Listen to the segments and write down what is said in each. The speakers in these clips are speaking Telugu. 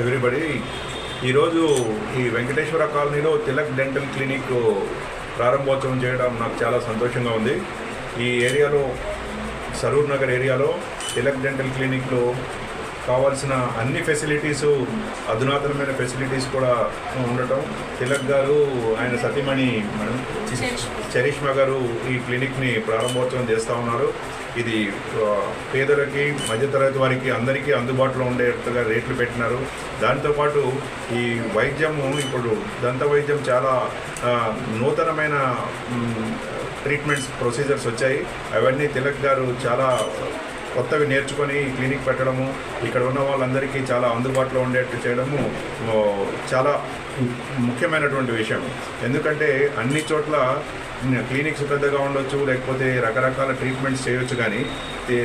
ఎవ్రీబడి ఈరోజు ఈ వెంకటేశ్వర కాలనీలో తిలక్ డెంటల్ క్లినిక్ ప్రారంభోత్సవం చేయడం నాకు చాలా సంతోషంగా ఉంది. ఈ ఏరియాలో సరూర్ నగర్ ఏరియాలో తిలక్ డెంటల్ క్లినిక్లో కావాల్సిన అన్ని ఫెసిలిటీసు, అధునాతనమైన ఫెసిలిటీస్ కూడా ఉండటం, తిలక్ గారు ఆయన సతీమణి మేడం చరిష్మా గారు ఈ క్లినిక్ని ప్రారంభోత్సవం చేస్తూ ఉన్నారు. ఇది పేదలకి, మధ్యతరగతి వారికి అందరికీ అందుబాటులో ఉండేట్టుగా రేట్లు పెట్టినారు. దాంతోపాటు ఈ వైద్యము, ఇప్పుడు దంత వైద్యం చాలా నూతనమైన ట్రీట్మెంట్స్ ప్రొసీజర్స్ వచ్చాయి. అవన్నీ తిలక్ గారు చాలా కొత్తవి నేర్చుకొని క్లినిక్ పెట్టడము, ఇక్కడ ఉన్న వాళ్ళందరికీ చాలా అందుబాటులో ఉండేట్టు చేయడము చాలా ముఖ్యమైనటువంటి విషయం. ఎందుకంటే అన్ని చోట్ల క్లినిక్స్ పెద్దగా ఉండొచ్చు, లేకపోతే రకరకాల ట్రీట్మెంట్స్ చేయొచ్చు, కానీ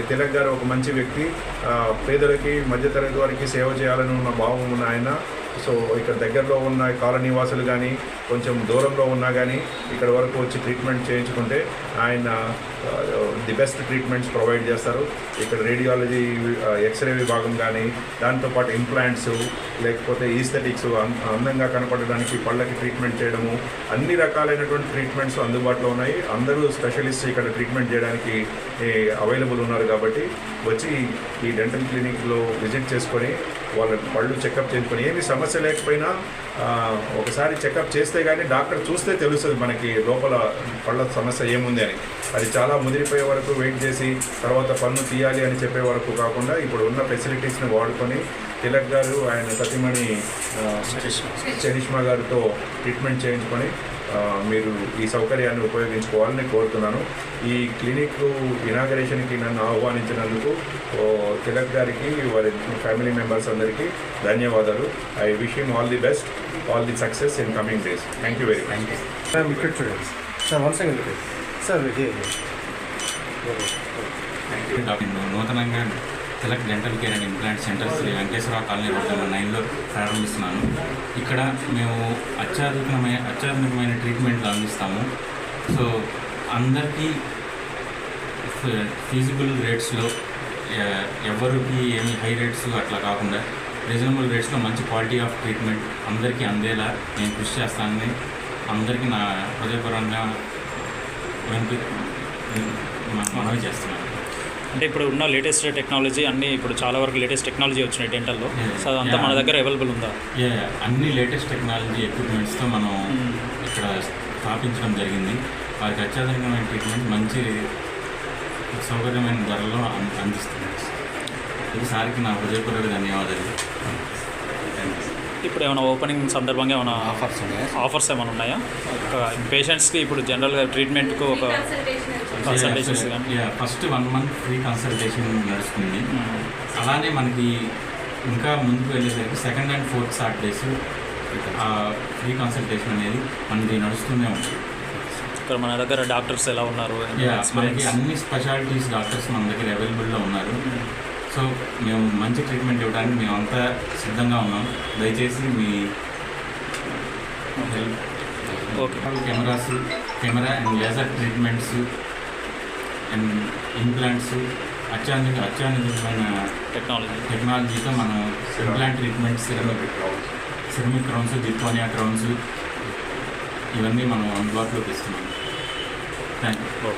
తిలక్ గారు ఒక మంచి వ్యక్తి, పేదలకి, మధ్యతరగతి వారికి సేవ చేయాలని ఉన్న భావం ఉన్న ఆయన. సో ఇక్కడ దగ్గరలో ఉన్న కాలనీ వాసులు కానీ, కొంచెం దూరంలో ఉన్నా కానీ ఇక్కడ వరకు వచ్చి ట్రీట్మెంట్ చేయించుకుంటే ఆయన ది బెస్ట్ ట్రీట్మెంట్స్ ప్రొవైడ్ చేస్తారు. ఇక్కడ రేడియాలజీ, ఎక్స్రే విభాగం కానీ, దాంతోపాటు ఇంప్లాంట్స్, లేకపోతే ఈస్థెటిక్స్, అందంగా కనపడడానికి పళ్ళకి ట్రీట్మెంట్ చేయడము, అన్ని రకాలైనటువంటి ట్రీట్మెంట్స్ అందుబాటులో ఉన్నాయి. అందరూ స్పెషలిస్ట్ ఇక్కడ ట్రీట్మెంట్ చేయడానికి అవైలబుల్ ఉన్నారు. కాబట్టి వచ్చి ఈ డెంటల్ క్లినిక్లో విజిట్ చేసుకొని వాళ్ళ పళ్ళు చెకప్ చేసుకొని, ఏమి సమస్య లేకపోయినా ఒకసారి చెకప్ చేస్తే కానీ డాక్టర్ చూస్తే తెలుస్తుంది మనకి లోపల పళ్ళ సమస్య ఏముంది అని. అది చాలా ముదిరిపోయే వరకు వెయిట్ చేసి తర్వాత పన్ను తీయాలి అని చెప్పే వరకు కాకుండా ఇప్పుడు ఉన్న ఫెసిలిటీస్ని వాడుకొని తిలక్ గారు ఆయన సతీమణి చరిష్మా గారితో ట్రీట్మెంట్ చేయించుకొని మీరు ఈ సౌకర్యాన్ని ఉపయోగించుకోవాలని కోరుతున్నాను. ఈ క్లినిక్ ఇనాగరేషన్కి నన్ను ఆహ్వానించినందుకు తిలక్ గారికి, వారి ఫ్యామిలీ మెంబర్స్ అందరికీ ధన్యవాదాలు. I wish him all the best, all the success in coming days. Thank you very much. నూతనంగా Tilak dental care and implant centres Venkateshwara colony road number 9లో ప్రారంభిస్తున్నాను. ఇక్కడ మేము అత్యాధునికమైన ట్రీట్మెంట్లు అందిస్తాము. సో అందరికీ ఫీజిబుల్ రేట్స్లో, ఎవరికి ఏమి హై రేట్స్ అట్లా కాకుండా రీజనబుల్ రేట్స్లో మంచి క్వాలిటీ ఆఫ్ ట్రీట్మెంట్ అందరికీ అందేలా నేను కృషి చేస్తానని అందరికీ నా హృదయపూర్వకంగా మనవి చేస్తున్నాను. అంటే ఇప్పుడు ఉన్న లేటెస్ట్ టెక్నాలజీ అన్నీ, ఇప్పుడు చాలా వరకు లేటెస్ట్ టెక్నాలజీ వచ్చినాయి డెంటల్లో. సో అదంతా మన దగ్గర అవైలబుల్ ఉందా? అన్ని లేటెస్ట్ టెక్నాలజీ ఎక్విప్మెంట్స్తో మనం ఇక్కడ స్థాపించడం జరిగింది. వారికి అత్యాధునికమైన ట్రీట్మెంట్ మంచి సౌకర్యమైన ధరలో అందిస్తుంది. ఈసారికి నా హృదయపూర్వక ధన్యవాదాలు. ఇప్పుడు ఏమైనా ఓపెనింగ్ సందర్భంగా ఏమైనా ఆఫర్స్ ఏమైనా ఉన్నాయా పేషెంట్స్కి? ఇప్పుడు జనరల్గా ట్రీట్మెంట్కు ఒక కన్సల్టేషన్స్ కానీ ఫస్ట్ 1 month ఫ్రీ కన్సల్టేషన్ నడుస్తుంది. అలానే మనకి ఇంకా ముందుకు వెళ్ళేసరికి 2nd and 4th Saturdays free consultation అనేది మనకి నడుస్తూనే ఉంటుంది. ఇక్కడ మన దగ్గర డాక్టర్స్ ఎలా ఉన్నారు? మనకి అన్ని స్పెషాలిటీస్ డాక్టర్స్ మన దగ్గర అవైలబుల్లో ఉన్నారు. సో మేము మంచి ట్రీట్మెంట్ ఇవ్వడానికి మేము అంతా సిద్ధంగా ఉన్నాం. దయచేసి మీ camera and laser treatments and implants, అత్యాధునికమైన టెక్నాలజీతో మనం implant treatment, ceramic crowns, zirconia crowns ఇవన్నీ మనం అందుబాటులోకి ఇస్తున్నాం. Thank you.